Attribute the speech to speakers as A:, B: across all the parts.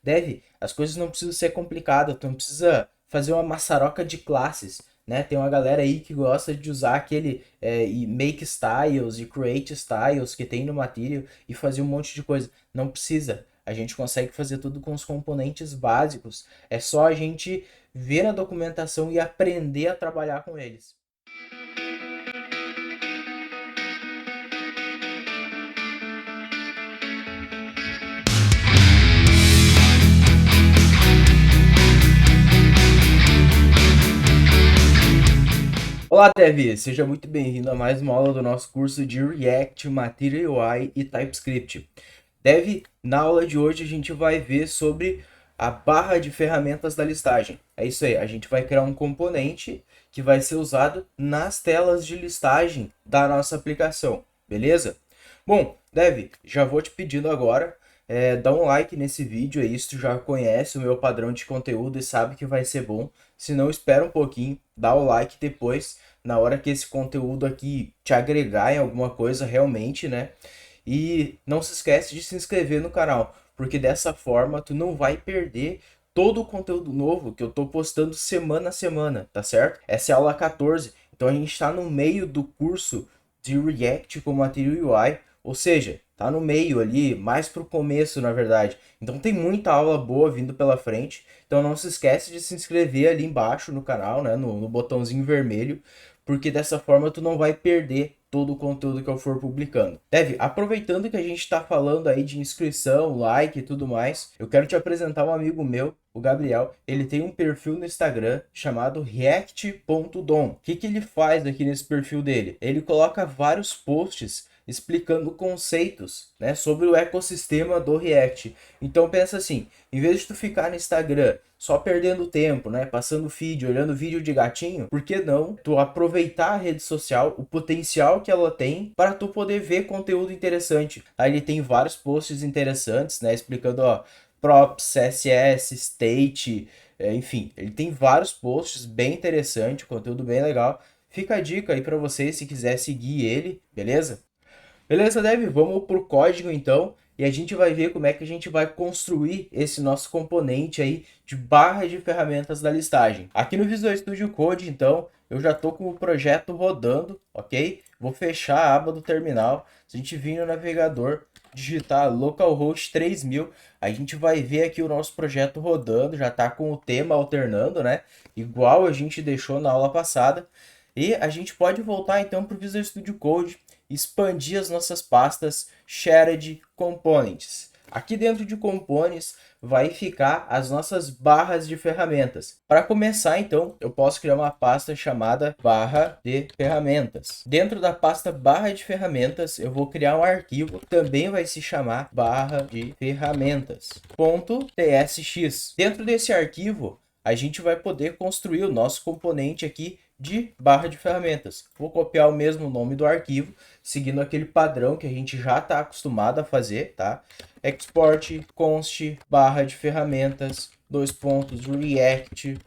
A: Dev, as coisas não precisam ser complicadas, tu não precisa fazer uma maçaroca de classes, né? Tem uma galera aí que gosta de usar aquele e make styles e create styles que tem no Material e fazer um monte de coisa. Não precisa. A gente consegue fazer tudo com os componentes básicos. É só a gente ver a documentação e aprender a trabalhar com eles. Olá, Dev! Seja muito bem-vindo a mais uma aula do nosso curso de React, Material UI e TypeScript. Dev, na aula de hoje a gente vai ver sobre a barra de ferramentas da listagem. É isso aí, a gente vai criar um componente que vai ser usado nas telas de listagem da nossa aplicação, beleza? Bom, Dev, já vou te pedindo agora, dá um like nesse vídeo aí, se tu já conhece o meu padrão de conteúdo e sabe que vai ser bom. Se não, espera um pouquinho, dá o like depois, na hora que esse conteúdo aqui te agregar em alguma coisa realmente, né? E não se esquece de se inscrever no canal, porque dessa forma tu não vai perder todo o conteúdo novo que eu tô postando semana a semana, tá certo? Essa é a aula 14, então a gente está no meio do curso de React com Material UI, ou seja, tá no meio ali, mais pro começo, na verdade. Então tem muita aula boa vindo pela frente, então não se esquece de se inscrever ali embaixo no canal, né, no botãozinho vermelho, porque dessa forma tu não vai perder todo o conteúdo que eu for publicando. Dev, aproveitando que a gente está falando aí de inscrição, like e tudo mais, eu quero te apresentar um amigo meu, o Gabriel. Ele tem um perfil no Instagram chamado react.dom. O que ele faz aqui nesse perfil dele? Ele coloca vários posts explicando conceitos, né, sobre o ecossistema do React. Então pensa assim, em vez de tu ficar no Instagram só perdendo tempo, né, passando feed, olhando vídeo de gatinho, por que não tu aproveitar a rede social, o potencial que ela tem para tu poder ver conteúdo interessante. Aí ele tem vários posts interessantes, né, explicando, ó, props, CSS, state, enfim, ele tem vários posts bem interessantes, conteúdo bem legal. Fica a dica aí para você se quiser seguir ele, beleza? Beleza, Dev? Vamos pro código então e a gente vai ver como é que a gente vai construir esse nosso componente aí de barra de ferramentas da listagem. Aqui no Visual Studio Code, então, eu já estou com o projeto rodando, ok? Vou fechar a aba do terminal. Se a gente vir no navegador, digitar localhost 3000, a gente vai ver aqui o nosso projeto rodando, já está com o tema alternando, né? Igual a gente deixou na aula passada. E a gente pode voltar então para o Visual Studio Code, expandir as nossas pastas Shared Components. Aqui dentro de Components vai ficar as nossas barras de ferramentas. Para começar, então, eu posso criar uma pasta chamada barra de ferramentas. Dentro da pasta barra de ferramentas, eu vou criar um arquivo que também vai se chamar barra de ferramentas.tsx. Dentro desse arquivo, a gente vai poder construir o nosso componente aqui de barra de ferramentas. Vou copiar o mesmo nome do arquivo, seguindo aquele padrão que a gente já está acostumado a fazer, tá? Export const barra de ferramentas, dois pontos, react.fc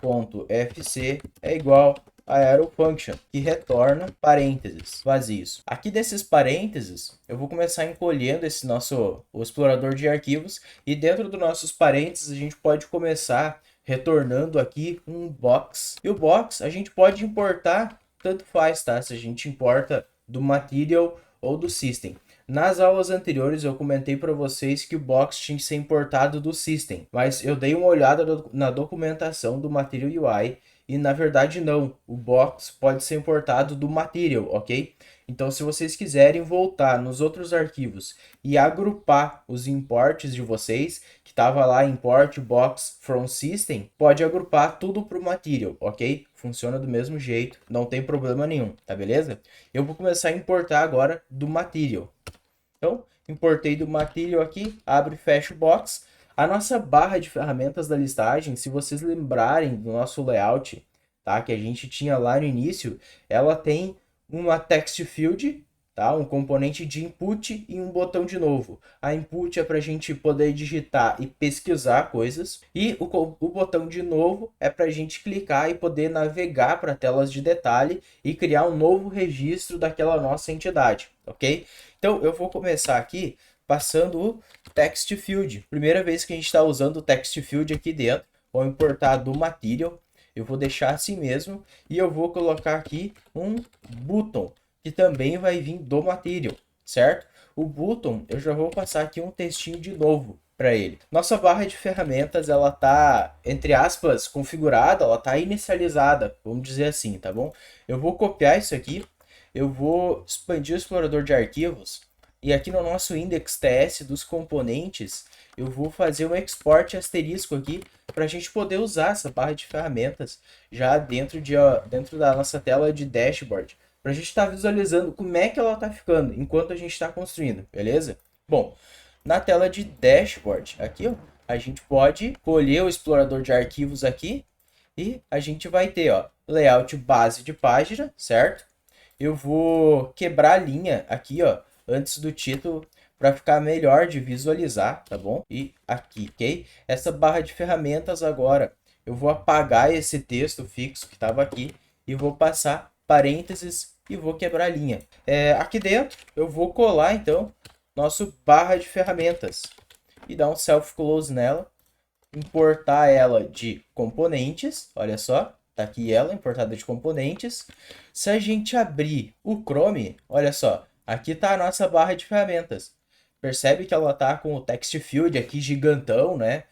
A: é igual a arrow function, que retorna parênteses vazios. Aqui desses parênteses, eu vou começar encolhendo esse o explorador de arquivos, e dentro dos nossos parênteses a gente pode começar retornando aqui um box. E o box a gente pode importar, tanto faz, tá? Se a gente importa do Material ou do System. Nas aulas anteriores eu comentei para vocês que o box tinha que ser importado do System, mas eu dei uma olhada na documentação do Material UI e na verdade não, o box pode ser importado do Material, ok? Então se vocês quiserem voltar nos outros arquivos e agrupar os imports de vocês, que estava lá import box from system, pode agrupar tudo para o Material, ok? Funciona do mesmo jeito, não tem problema nenhum, tá beleza? Eu vou começar a importar agora do Material. Então, importei do Material aqui, abre e fecha o box. A nossa barra de ferramentas da listagem, se vocês lembrarem do nosso layout, tá, que a gente tinha lá no início, ela tem uma text field, tá, um componente de input e um botão de novo. A input é para a gente poder digitar e pesquisar coisas, e o botão de novo é para a gente clicar e poder navegar para telas de detalhe e criar um novo registro daquela nossa entidade, ok? Então eu vou começar aqui passando o text field. Primeira vez que a gente está usando o text field aqui dentro. Vou importar do material. Eu vou deixar assim mesmo. E eu vou colocar aqui um button, que também vai vir do material, certo? O button, eu já vou passar aqui um textinho de novo para ele. Nossa barra de ferramentas, ela tá, entre aspas, configurada, ela tá inicializada, vamos dizer assim, tá bom? Eu vou copiar isso aqui, eu vou expandir o explorador de arquivos, e aqui no nosso index.ts dos componentes, eu vou fazer um export asterisco aqui para a gente poder usar essa barra de ferramentas já dentro da nossa tela de dashboard, para a gente estar visualizando como é que ela está ficando enquanto a gente está construindo, beleza? Bom, na tela de dashboard, aqui ó, a gente pode escolher o explorador de arquivos aqui e a gente vai ter ó, layout base de página, certo? Eu vou quebrar a linha aqui ó, antes do título para ficar melhor de visualizar, tá bom? E aqui, ok? Essa barra de ferramentas agora, eu vou apagar esse texto fixo que estava aqui e vou passar parênteses e vou quebrar a linha. Aqui dentro, eu vou colar, então, nosso barra de ferramentas e dar um self-close nela, importar ela de componentes, olha só, tá aqui ela, importada de componentes. Se a gente abrir o Chrome, olha só, aqui tá a nossa barra de ferramentas. Percebe que ela tá com o text field aqui gigantão, né?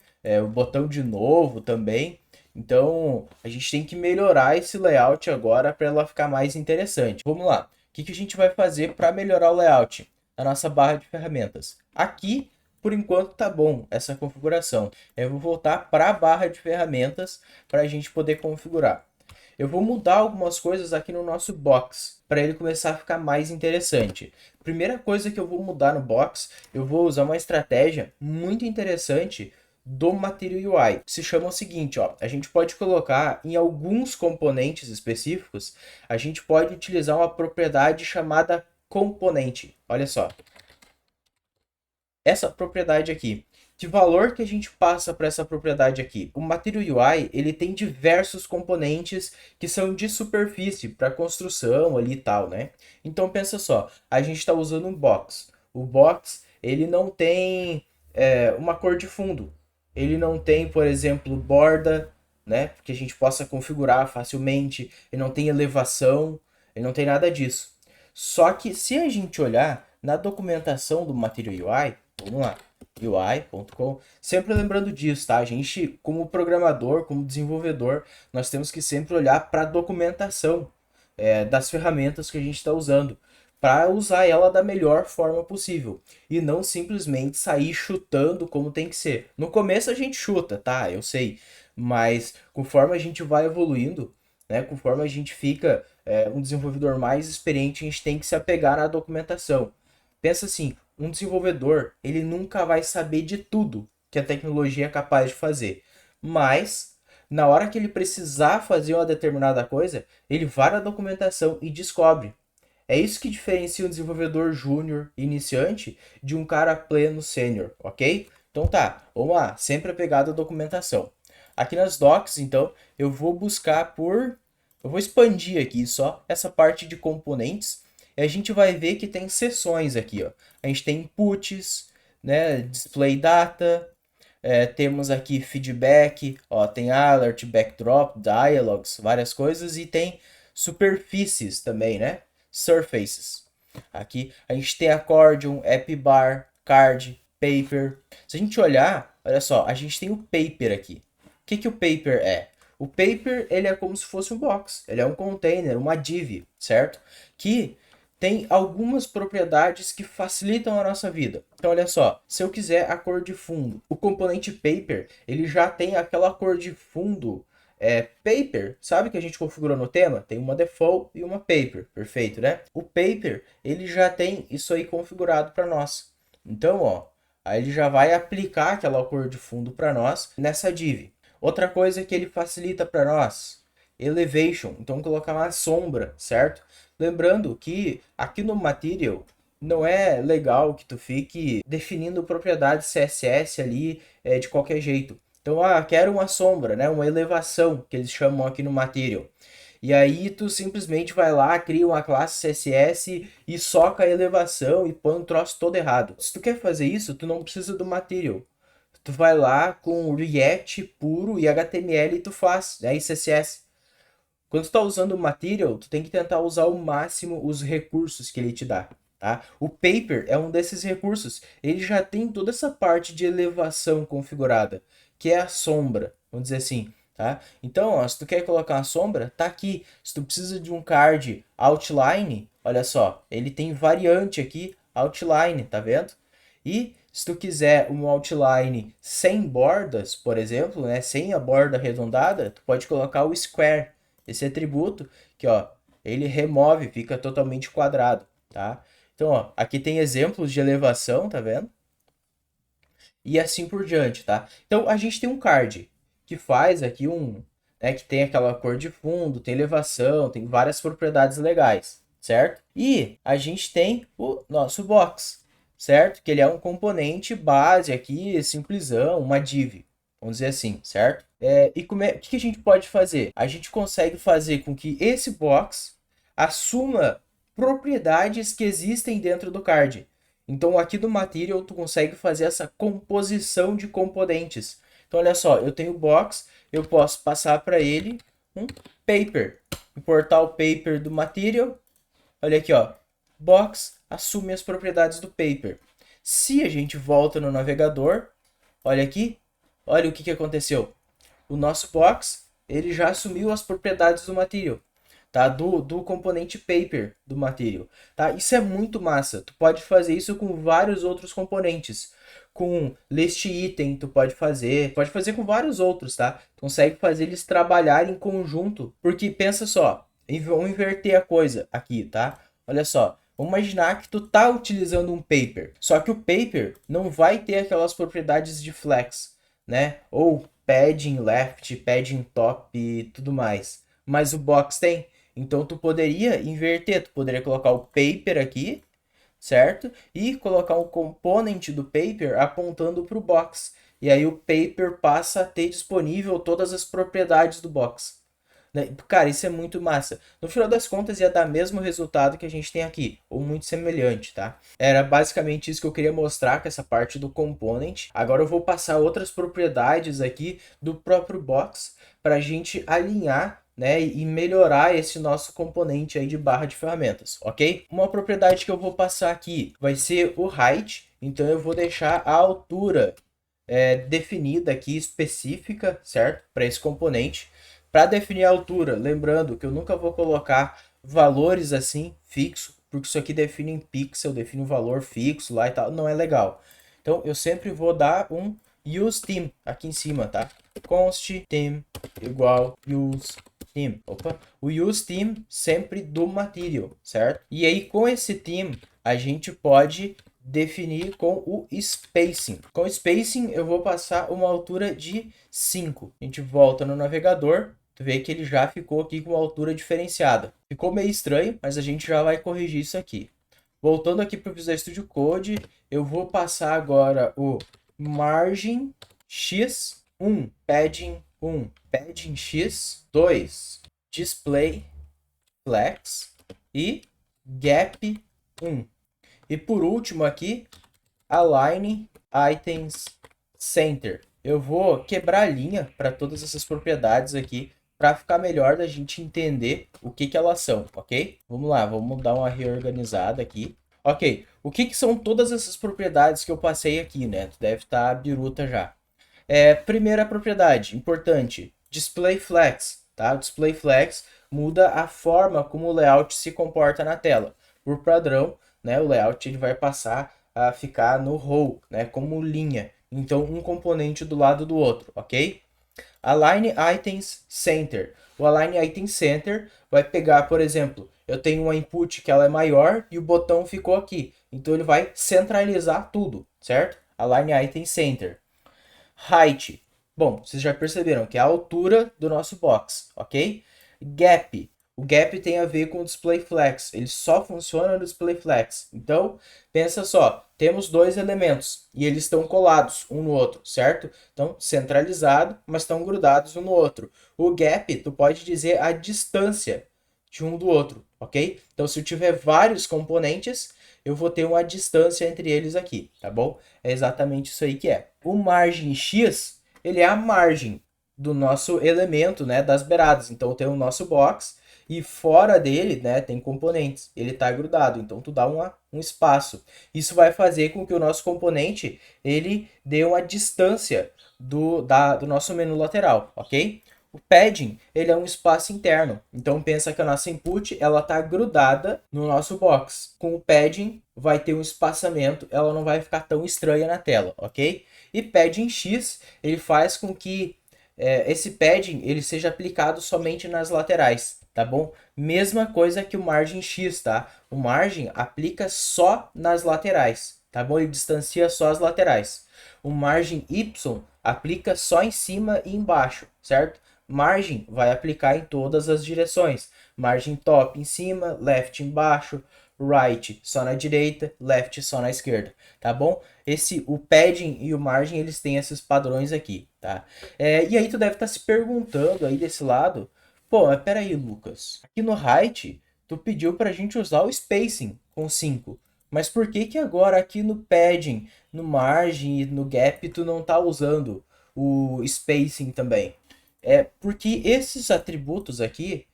A: O botão de novo também. Então, a gente tem que melhorar esse layout agora para ela ficar mais interessante. Vamos lá. O que a gente vai fazer para melhorar o layout? A nossa barra de ferramentas. Aqui, por enquanto, tá bom essa configuração. Eu vou voltar para a barra de ferramentas para a gente poder configurar. Eu vou mudar algumas coisas aqui no nosso box, para ele começar a ficar mais interessante. Primeira coisa que eu vou mudar no box, eu vou usar uma estratégia muito interessante do Material UI. Se chama o seguinte, ó, a gente pode colocar em alguns componentes específicos, a gente pode utilizar uma propriedade chamada componente. Olha só. Essa propriedade aqui. Que valor que a gente passa para essa propriedade aqui? O Material UI, ele tem diversos componentes que são de superfície para construção ali e tal, né? Então pensa só, a gente está usando um box. O box, ele não tem uma cor de fundo. Ele não tem, por exemplo, borda, né? Que a gente possa configurar facilmente. Ele não tem elevação, ele não tem nada disso. Só que se a gente olhar na documentação do Material UI, vamos lá, UI.com, sempre lembrando disso, tá? A gente, como programador, como desenvolvedor, nós temos que sempre olhar para a documentação das ferramentas que a gente está usando, para usar ela da melhor forma possível, e não simplesmente sair chutando como tem que ser. No começo a gente chuta, tá? Eu sei, mas conforme a gente vai evoluindo, né, conforme a gente fica um desenvolvedor mais experiente, a gente tem que se apegar à documentação. Pensa assim, um desenvolvedor, ele nunca vai saber de tudo que a tecnologia é capaz de fazer. Mas, na hora que ele precisar fazer uma determinada coisa, ele vai na documentação e descobre. É isso que diferencia um desenvolvedor júnior iniciante de um cara pleno sênior, ok? Então tá, vamos lá, sempre apegado à documentação. Aqui nas docs, então, eu vou buscar por... Eu vou expandir aqui só essa parte de componentes. E a gente vai ver que tem seções aqui, ó. A gente tem inputs, né, display data, temos aqui feedback, ó, tem alert, backdrop, dialogues, várias coisas, e tem superfícies também, né, surfaces. Aqui a gente tem accordion, app bar, card, paper. Se a gente olhar, olha só, a gente tem o paper aqui. O que o paper é? O paper, ele é como se fosse um box, ele é um container, uma div, certo? Que tem algumas propriedades que facilitam a nossa vida. Então, olha só, se eu quiser a cor de fundo, o componente paper, ele já tem aquela cor de fundo paper, sabe que a gente configurou no tema? Tem uma default e uma paper, perfeito, né? O paper, ele já tem isso aí configurado para nós. Então, ó, aí ele já vai aplicar aquela cor de fundo para nós nessa div. Outra coisa que ele facilita para nós, elevation, então colocar uma sombra, certo? Lembrando que aqui no Material não é legal que tu fique definindo propriedades CSS ali de qualquer jeito. Então, quero uma sombra, né? Uma elevação, que eles chamam aqui no Material. E aí tu simplesmente vai lá, cria uma classe CSS e soca a elevação e põe um troço todo errado. Se tu quer fazer isso, tu não precisa do material. Tu vai lá com React puro e HTML e tu faz, aí CSS. Quando tu tá usando o Material, tu tem que tentar usar ao máximo os recursos que ele te dá, tá? O Paper é um desses recursos. Ele já tem toda essa parte de elevação configurada, que é a sombra, vamos dizer assim, tá? Então, ó, se tu quer colocar uma sombra, tá aqui. Se tu precisa de um card outline, olha só, ele tem variante aqui, outline, tá vendo? E se tu quiser um outline sem bordas, por exemplo, né, sem a borda arredondada, tu pode colocar o square, esse atributo que, ó, ele remove, fica totalmente quadrado, tá? Então, ó, aqui tem exemplos de elevação, tá vendo? E assim por diante, tá? Então, a gente tem um card que faz aqui né, que tem aquela cor de fundo, tem elevação, tem várias propriedades legais, certo? E a gente tem o nosso box, certo? Que ele é um componente base aqui, simplesão, uma div, vamos dizer assim, certo? E o que a gente pode fazer? A gente consegue fazer com que esse box assuma propriedades que existem dentro do card. Então aqui do Material tu consegue fazer essa composição de componentes. Então olha só, eu tenho o box, eu posso passar para ele um paper. Importar o paper do Material. Olha aqui, ó. Box assume as propriedades do paper. Se a gente volta no navegador, olha aqui, olha o que aconteceu. O nosso box, ele já assumiu as propriedades do Material, tá? Do componente paper do Material, tá? Isso é muito massa. Tu pode fazer isso com vários outros componentes. Com list item, tu pode fazer com vários outros, tá? Tu consegue fazer eles trabalharem em conjunto, porque pensa só, vamos inverter a coisa aqui, tá? Olha só, vamos imaginar que tu tá utilizando um paper, só que o paper não vai ter aquelas propriedades de flex, né? Ou padding left, padding top e tudo mais. Mas o box tem. Então tu poderia inverter, tu poderia colocar o paper aqui, certo? E colocar um component do paper apontando para o box. E aí o paper passa a ter disponível todas as propriedades do box. Cara, isso é muito massa. No final das contas, ia dar o mesmo resultado que a gente tem aqui, ou muito semelhante, tá? Era basicamente isso que eu queria mostrar com essa parte do component. Agora eu vou passar outras propriedades aqui do próprio box para a gente alinhar, né, e melhorar esse nosso componente aí de barra de ferramentas, ok? Uma propriedade que eu vou passar aqui vai ser o height, então eu vou deixar a altura definida aqui, específica, certo? Para esse componente. Para definir a altura, lembrando que eu nunca vou colocar valores assim fixo, porque isso aqui define em pixel, define um valor fixo lá e tal, não é legal. Então eu sempre vou dar um useTheme aqui em cima, tá? Const theme igual useTheme. Opa, o useTheme sempre do material, certo? E aí com esse theme a gente pode definir com o spacing. Com o spacing eu vou passar uma altura de 5. A gente volta no navegador, tu vê que ele já ficou aqui com uma altura diferenciada. Ficou meio estranho, mas a gente já vai corrigir isso aqui. Voltando aqui para o Visual Studio Code, eu vou passar agora o margin x 1, padding 1, padding x 2, display flex e gap 1. E por último aqui, align items center. Eu vou quebrar a linha para todas essas propriedades aqui para ficar melhor da gente entender o que elas são, ok? Vamos lá, vamos dar uma reorganizada aqui. Ok, o que são todas essas propriedades que eu passei aqui, né? Tu deve estar biruta já. Primeira propriedade, importante, display flex, tá? O display flex muda a forma como o layout se comporta na tela. Por padrão, né, o layout ele vai passar a ficar no row, né, como linha. Então, um componente do lado do outro, ok? Align Items Center. O Align Item Center vai pegar, por exemplo, eu tenho uma input que ela é maior e o botão ficou aqui. Então, ele vai centralizar tudo, certo? Align Item Center. Height. Bom, vocês já perceberam que é a altura do nosso box, ok? Gap. O gap tem a ver com o display flex, ele só funciona no display flex. Então, pensa só, temos dois elementos e eles estão colados um no outro, certo? Então, centralizado, mas estão grudados um no outro. O gap, tu pode dizer a distância de um do outro, ok? Então, se eu tiver vários componentes, eu vou ter uma distância entre eles aqui, tá bom? É exatamente isso aí que é. O margem x, ele é a margem do nosso elemento, né, das beiradas. Então, tem o nosso box e fora dele, né, tem componentes. Ele está grudado, então tu dá um espaço. Isso vai fazer com que o nosso componente ele dê uma distância do nosso menu lateral, ok? O padding, ele é um espaço interno. Então pensa que a nossa input, ela está grudada no nosso box. Com o padding, vai ter um espaçamento, ela não vai ficar tão estranha na tela, ok? E padding X, ele faz com que esse padding ele seja aplicado somente nas laterais, tá bom? Mesma coisa que o margem X, tá? O margem aplica só nas laterais, tá bom? Ele distancia só as laterais. O margem Y aplica só em cima e embaixo, certo? Margem vai aplicar em todas as direções. Margem top em cima, left embaixo, right só na direita, left só na esquerda, tá bom? O padding e o margem, eles têm esses padrões aqui, tá? E aí tu deve estar se perguntando aí desse lado, pô, mas peraí, Lucas, aqui no height, tu pediu pra gente usar o spacing com 5, mas por que que agora aqui no padding, no margem e no gap, tu não tá usando o spacing também? Porque esses atributos aqui,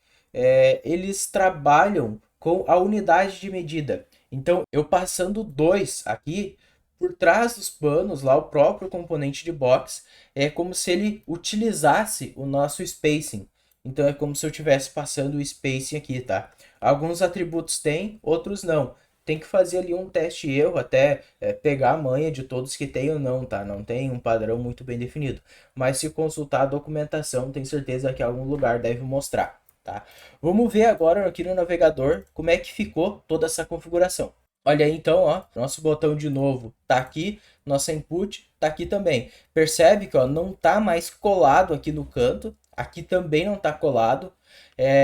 A: eles trabalham com a unidade de medida. Então, eu passando 2 aqui, por trás dos panos, lá o próprio componente de box, é como se ele utilizasse o nosso spacing. Então, é como se eu estivesse passando o spacing aqui, tá? Alguns atributos tem, outros não. Tem que fazer ali um teste e erro até pegar a manha de todos que tem ou não, tá? Não tem um padrão muito bem definido. Mas se consultar a documentação, tem certeza que algum lugar deve mostrar, tá? Vamos ver agora aqui no navegador como é que ficou toda essa configuração. Olha aí então, ó, nosso botão de novo tá aqui, nossa input tá aqui também. Percebe que ó, não tá mais colado aqui no canto, aqui também não tá colado,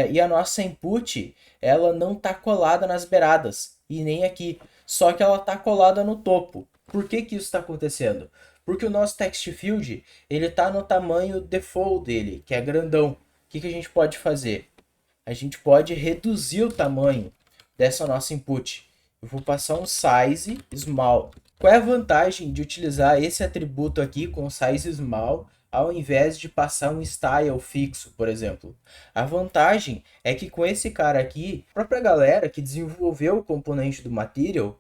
A: e a nossa input, ela não tá colada nas beiradas e nem aqui, só que ela tá colada no topo. Por que que isso está acontecendo? Porque o nosso text field, ele tá no tamanho default dele, que é grandão. O que que a gente pode fazer? A gente pode reduzir o tamanho dessa nossa input. Eu vou passar um size small. Qual é a vantagem de utilizar esse atributo aqui com size small ao invés de passar um style fixo, por exemplo? A vantagem é que com esse cara aqui, a própria galera que desenvolveu o componente do material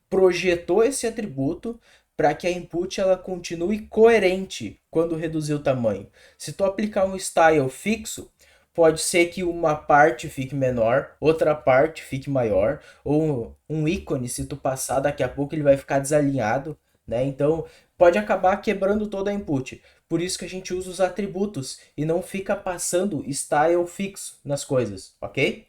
A: projetou esse atributo para que a input ela continue coerente quando reduzir o tamanho. Se tu aplicar um style fixo, pode ser que uma parte fique menor, outra parte fique maior, ou um ícone, se tu passar, daqui a pouco ele vai ficar desalinhado, né? Então, pode acabar quebrando toda a input. Por isso que a gente usa os atributos e não fica passando style fixo nas coisas, ok?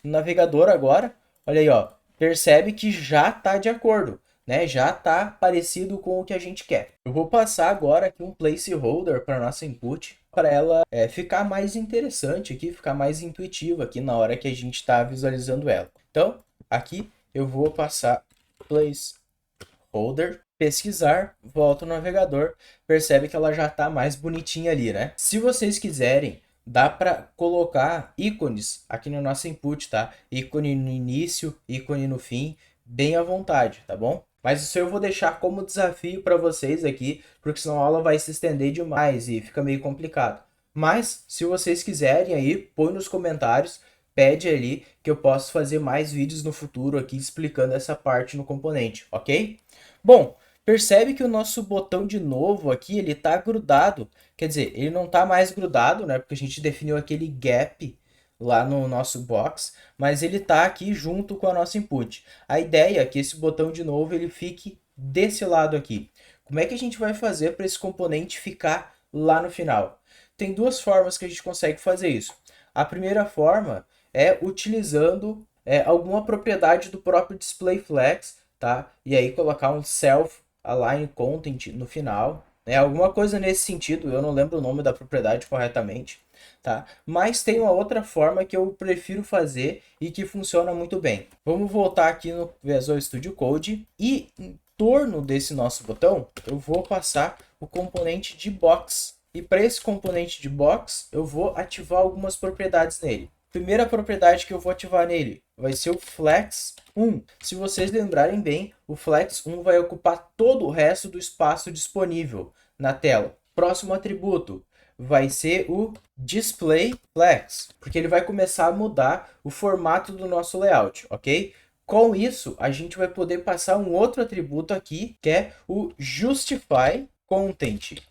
A: No navegador agora, olha aí, ó, percebe que já está de acordo, né? Já está parecido com o que a gente quer. Eu vou passar agora aqui um placeholder para nossa input, para ela ficar mais interessante aqui, ficar mais intuitiva aqui na hora que a gente está visualizando ela. Então, aqui eu vou passar placeholder, pesquisar, volto no navegador, percebe que ela já está mais bonitinha ali, né? Se vocês quiserem, dá para colocar ícones aqui no nosso input, tá? Ícone no início, ícone no fim, bem à vontade, tá bom? Mas isso eu vou deixar como desafio para vocês aqui, porque senão a aula vai se estender demais e fica meio complicado. Mas, se vocês quiserem aí, põe nos comentários, pede ali que eu possa fazer mais vídeos no futuro aqui explicando essa parte no componente, ok? Bom, percebe que o nosso botão de novo aqui, ele tá grudado. Quer dizer, ele não tá mais grudado, né? Porque a gente definiu aquele gap lá no nosso box, mas ele tá aqui junto com a nossa input. A ideia é que esse botão de novo ele fique desse lado aqui. Como é que a gente vai fazer para esse componente ficar lá no final? Tem duas formas que a gente consegue fazer isso. A primeira forma é utilizando alguma propriedade do próprio DisplayFlex, tá? E aí colocar um self align content no final. né? Alguma coisa nesse sentido, eu não lembro o nome da propriedade corretamente, tá? Mas tem uma outra forma que eu prefiro fazer e que funciona muito bem. Vamos voltar aqui no Visual Studio Code e em torno desse nosso botão, eu vou passar o componente de box. E para esse componente de box, eu vou ativar algumas propriedades nele. Primeira propriedade que eu vou ativar nele vai ser o Flex 1. Se vocês lembrarem bem, o Flex 1 vai ocupar todo o resto do espaço disponível na tela. Próximo atributo vai ser o Display Flex, porque ele vai começar a mudar o formato do nosso layout, ok? Com isso, a gente vai poder passar um outro atributo aqui, que é o Justify Content.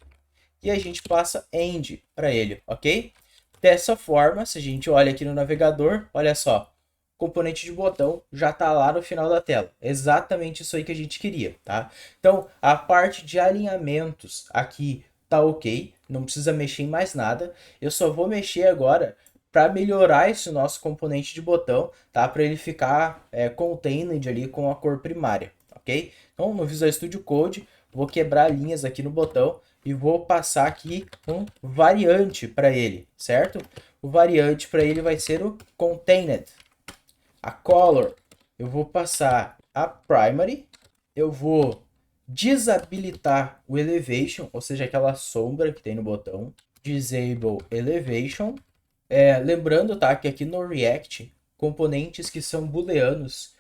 A: E a gente passa End para ele, ok? Dessa forma, se a gente olha aqui no navegador, olha só, o componente de botão já está lá no final da tela. Exatamente isso aí que a gente queria, tá? Então, a parte de alinhamentos aqui tá ok, não precisa mexer em mais nada. Eu só vou mexer agora para melhorar esse nosso componente de botão, tá? Para ele ficar contained ali com a cor primária, ok? Então, no Visual Studio Code, vou quebrar linhas aqui no botão e vou passar aqui um variante para ele, certo? O variante para ele vai ser o contained. A color, eu vou passar a primary, eu vou desabilitar o elevation, ou seja, aquela sombra que tem no botão, disable elevation. Lembrando, tá, que aqui no React, componentes que são booleanos,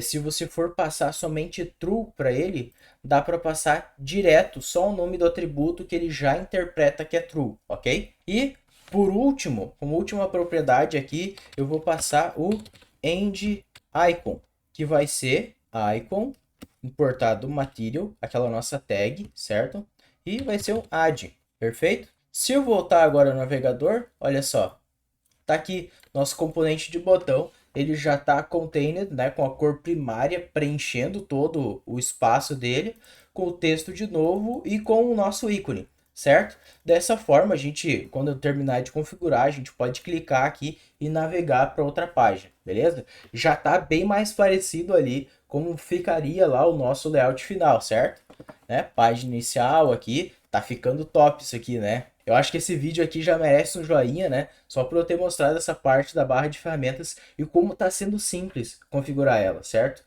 A: se você for passar somente true para ele, dá para passar direto só o nome do atributo que ele já interpreta que é true, ok? E, por último, como última propriedade aqui, eu vou passar o end icon, que vai ser icon importado material, aquela nossa tag, certo? E vai ser um add, perfeito? Se eu voltar agora no navegador, olha só, tá aqui nosso componente de botão, ele já está contained, né, com a cor primária preenchendo todo o espaço dele, com o texto de novo e com o nosso ícone, certo? Dessa forma, a gente, quando eu terminar de configurar, a gente pode clicar aqui e navegar para outra página, beleza? Já está bem mais parecido ali como ficaria lá o nosso layout final, certo? Né? Página inicial aqui, tá ficando top isso aqui, né? Eu acho que esse vídeo aqui já merece um joinha, né? Só por eu ter mostrado essa parte da barra de ferramentas e como tá sendo simples configurar ela, certo?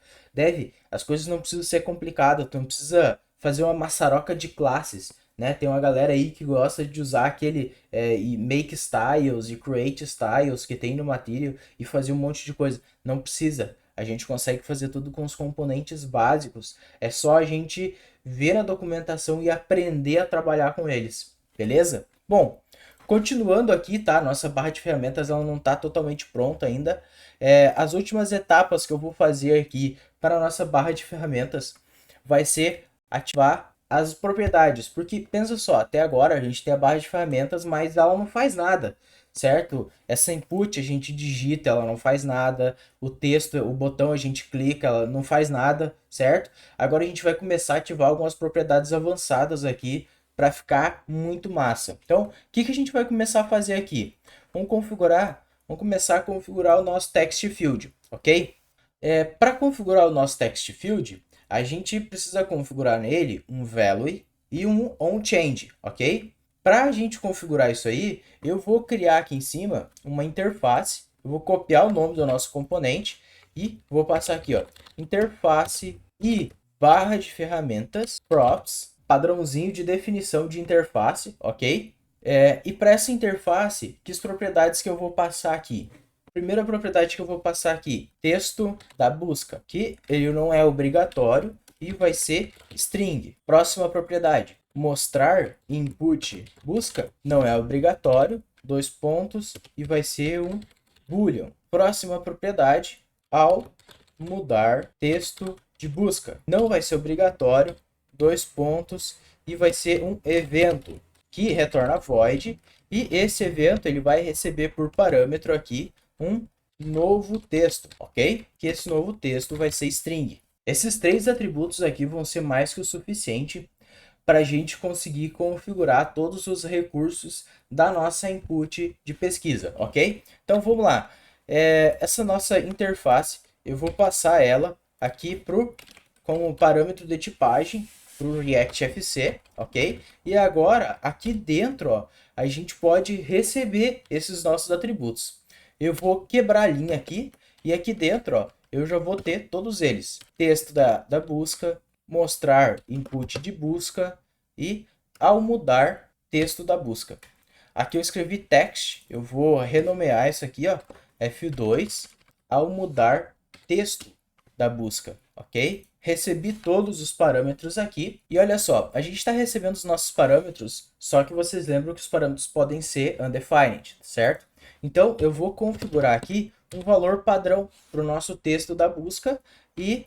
A: As coisas não precisam ser complicadas, tu não precisa fazer uma maçaroca de classes, né? Tem uma galera aí que gosta de usar aquele e make styles e create styles que tem no Material e fazer um monte de coisa. Não precisa. A gente consegue fazer tudo com os componentes básicos. É só a gente ver a documentação e aprender a trabalhar com eles. Beleza? Bom, continuando aqui, tá? Nossa barra de ferramentas ela não está totalmente pronta ainda. As últimas etapas que eu vou fazer aqui para a nossa barra de ferramentas vai ser ativar as propriedades. Porque pensa só, até agora a gente tem a barra de ferramentas, mas ela não faz nada, certo? Essa input a gente digita, ela não faz nada. O texto, o botão a gente clica, ela não faz nada, certo? Agora a gente vai começar a ativar algumas propriedades avançadas aqui para ficar muito massa. Então, o que a gente vai começar a fazer aqui? Vamos começar a configurar o nosso text field, ok? Para configurar o nosso text field, a gente precisa configurar nele um value e um onChange, ok? Para a gente configurar isso aí, eu vou criar aqui em cima uma interface, eu vou copiar o nome do nosso componente e vou passar aqui, ó, interface e barra de ferramentas, props, padrãozinho de definição de interface, ok? E para essa interface, que propriedades que eu vou passar aqui? Primeira propriedade que eu vou passar aqui, texto da busca, que ele não é obrigatório e vai ser string. Próxima propriedade, mostrar input busca, não é obrigatório, dois pontos e vai ser um boolean. Próxima propriedade, ao mudar texto de busca, não vai ser obrigatório, dois pontos e vai ser um evento que retorna void e esse evento ele vai receber por parâmetro aqui um novo texto, ok? Que esse novo texto vai ser string. Esses três atributos aqui vão ser mais que o suficiente para a gente conseguir configurar todos os recursos da nossa input de pesquisa, ok? Então vamos lá. Essa nossa interface, eu vou passar ela aqui como parâmetro de tipagem para o React FC, ok? E agora, aqui dentro, ó, a gente pode receber esses nossos atributos. Eu vou quebrar a linha aqui, e aqui dentro, ó, eu já vou ter todos eles. Texto da busca, mostrar input de busca e ao mudar texto da busca. Aqui eu escrevi text, eu vou renomear isso aqui, ó, F2, ao mudar texto da busca, ok? Recebi todos os parâmetros aqui. E olha só, a gente está recebendo os nossos parâmetros, só que vocês lembram que os parâmetros podem ser undefined, certo? Então, eu vou configurar aqui um valor padrão para o nosso texto da busca e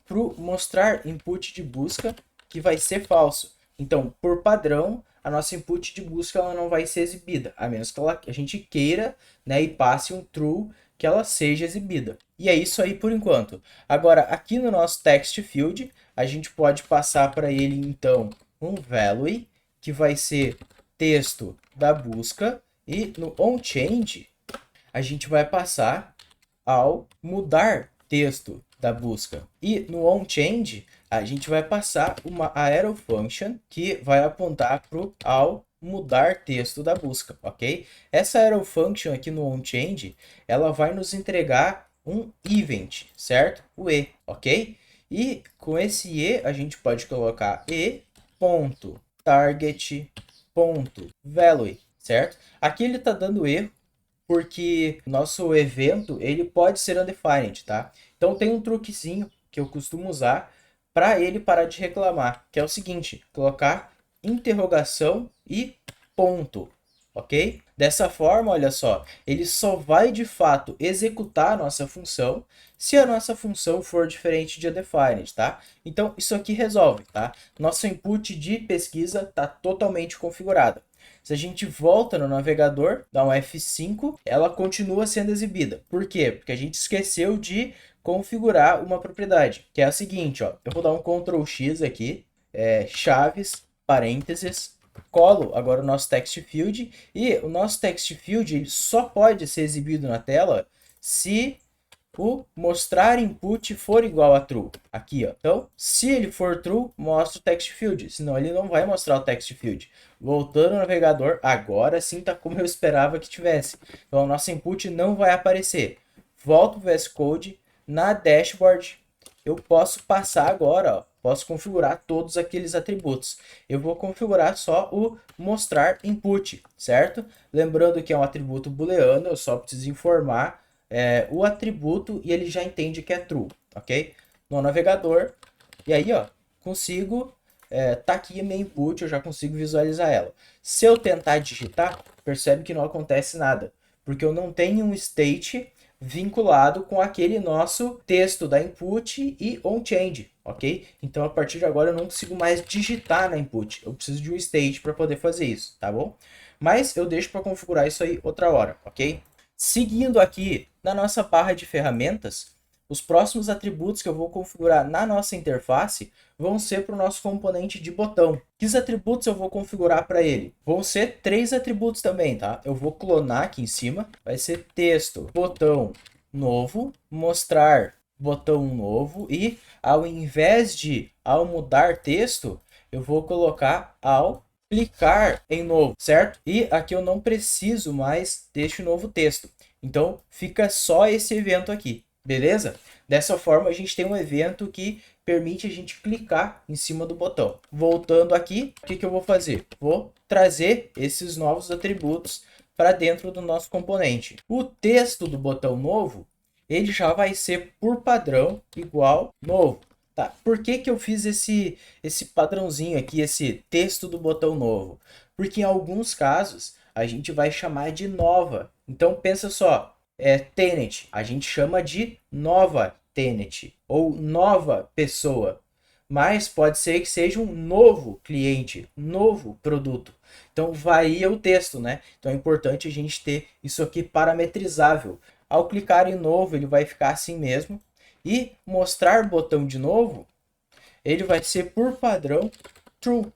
A: para mostrar input de busca, que vai ser falso. Então, por padrão, a nossa input de busca ela não vai ser exibida, a menos que a gente queira, né, e passe um true que ela seja exibida. E é isso aí por enquanto. Agora, aqui no nosso text field, a gente pode passar para ele, então, um value, que vai ser texto da busca, e no onChange, a gente vai passar ao mudar texto da busca. E no onChange, a gente vai passar uma arrow function que vai apontar para o ao mudar texto da busca, ok? Essa arrow function aqui no onChange, ela vai nos entregar um event, certo? O e, ok? E com esse e, a gente pode colocar e.target.value, certo? Aqui ele está dando erro, porque nosso evento ele pode ser undefined, tá? Então tem um truquezinho que eu costumo usar para ele parar de reclamar, que é o seguinte: colocar interrogação e ponto, ok? Dessa forma, olha só, ele só vai de fato executar a nossa função se a nossa função for diferente de undefined, tá? Então isso aqui resolve, tá? Nosso input de pesquisa está totalmente configurado. Se a gente volta no navegador, dá um F5, ela continua sendo exibida. Por quê? Porque a gente esqueceu de configurar uma propriedade, que é a seguinte, ó. Eu vou dar um Ctrl X aqui, chaves, parênteses, colo agora o nosso text field, e o nosso text field ele só pode ser exibido na tela se o mostrar input for igual a true. Aqui, ó. Então, se ele for true, mostra o text field. Senão, ele não vai mostrar o text field. Voltando ao navegador, agora sim tá como eu esperava que tivesse. Então, o nosso input não vai aparecer. Volto para o VS Code. Na dashboard, eu posso passar agora, ó. Posso configurar todos aqueles atributos. Eu vou configurar só o mostrar input, certo? Lembrando que é um atributo booleano, eu só preciso informar o atributo e ele já entende que é true, ok? No navegador, e aí, ó, consigo, tá aqui a minha input, eu já consigo visualizar ela. Se eu tentar digitar, percebe que não acontece nada, porque eu não tenho um state vinculado com aquele nosso texto da input e onChange, ok? Então, a partir de agora, eu não consigo mais digitar na input, eu preciso de um state para poder fazer isso, tá bom? Mas eu deixo para configurar isso aí outra hora, ok? Seguindo aqui na nossa barra de ferramentas, os próximos atributos que eu vou configurar na nossa interface vão ser para o nosso componente de botão. Que atributos eu vou configurar para ele? Vão ser 3 atributos também, tá? Eu vou clonar aqui em cima, vai ser texto, botão novo, mostrar botão novo e ao invés de ao mudar texto, eu vou colocar ao clicar em novo, certo? E aqui eu não preciso mais deste novo texto. Então, fica só esse evento aqui, beleza? Dessa forma, a gente tem um evento que permite a gente clicar em cima do botão. Voltando aqui, o que eu vou fazer? Vou trazer esses novos atributos para dentro do nosso componente. O texto do botão novo, ele já vai ser por padrão igual novo. Tá, por que eu fiz esse padrãozinho aqui, esse texto do botão novo? Porque em alguns casos a gente vai chamar de nova. Então pensa só, tenant, a gente chama de nova tenant ou nova pessoa. Mas pode ser que seja um novo cliente, novo produto. Então varia o texto, né? Então é importante a gente ter isso aqui parametrizável. Ao clicar em novo, ele vai ficar assim mesmo. E mostrar botão de novo, ele vai ser por padrão true.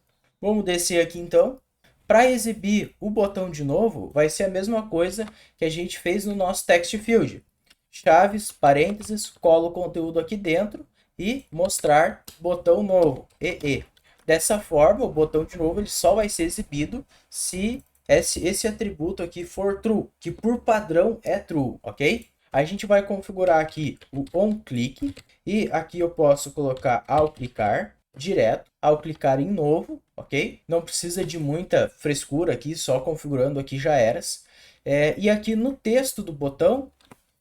A: Vamos descer aqui então. Para exibir o botão de novo, vai ser a mesma coisa que a gente fez no nosso text field. Chaves, parênteses, colo o conteúdo aqui dentro e mostrar botão novo, EE. Dessa forma, o botão de novo ele só vai ser exibido se esse atributo aqui for true, que por padrão é true, ok? A gente vai configurar aqui o onClick e aqui eu posso colocar ao clicar direto, ao clicar em novo, ok? Não precisa de muita frescura aqui, só configurando aqui já eras. E aqui no texto do botão,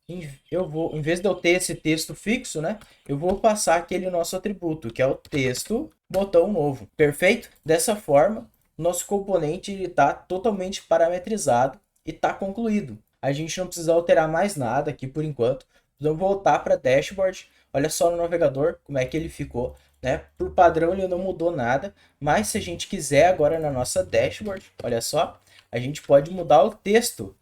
A: em vez de eu ter esse texto fixo, né? Eu vou passar aquele nosso atributo, que é o texto botão novo. Perfeito? Dessa forma, nosso componente está totalmente parametrizado e está concluído. A gente não precisa alterar mais nada aqui por enquanto. Vamos voltar para dashboard. Olha só no navegador como é que ele ficou, né? Por padrão ele não mudou nada, mas se a gente quiser agora na nossa dashboard, olha só, a gente pode mudar o texto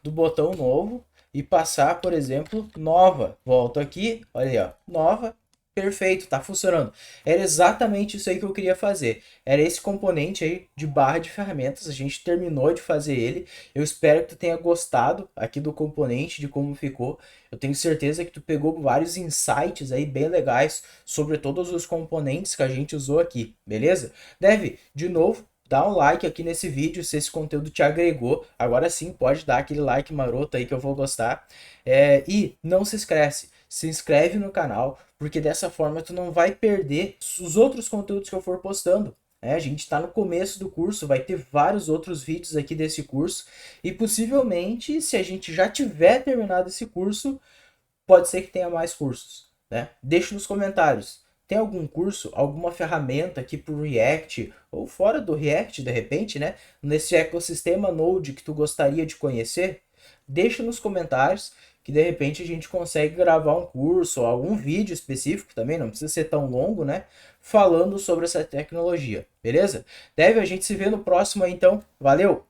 A: do botão novo e passar, por exemplo, nova. Volto aqui, olha aí, ó, nova. Perfeito, tá funcionando. Era exatamente isso aí que eu queria fazer. Era esse componente aí de barra de ferramentas. A gente terminou de fazer ele. Eu espero que tu tenha gostado aqui do componente, de como ficou. Eu tenho certeza que tu pegou vários insights aí bem legais sobre todos os componentes que a gente usou aqui, beleza? De novo, dá um like aqui nesse vídeo se esse conteúdo te agregou. Agora sim, pode dar aquele like maroto aí que eu vou gostar. E não se inscreve no canal, porque dessa forma tu não vai perder os outros conteúdos que eu for postando. A gente está no começo do curso, vai ter vários outros vídeos aqui desse curso. E possivelmente, se a gente já tiver terminado esse curso, pode ser que tenha mais cursos, né? Deixa nos comentários. Tem algum curso, alguma ferramenta aqui pro React ou fora do React, de repente, né? Nesse ecossistema Node que tu gostaria de conhecer? Deixa nos comentários que de repente a gente consegue gravar um curso ou algum vídeo específico também, não precisa ser tão longo, né? Falando sobre essa tecnologia, beleza? A gente se vê no próximo aí então. Valeu!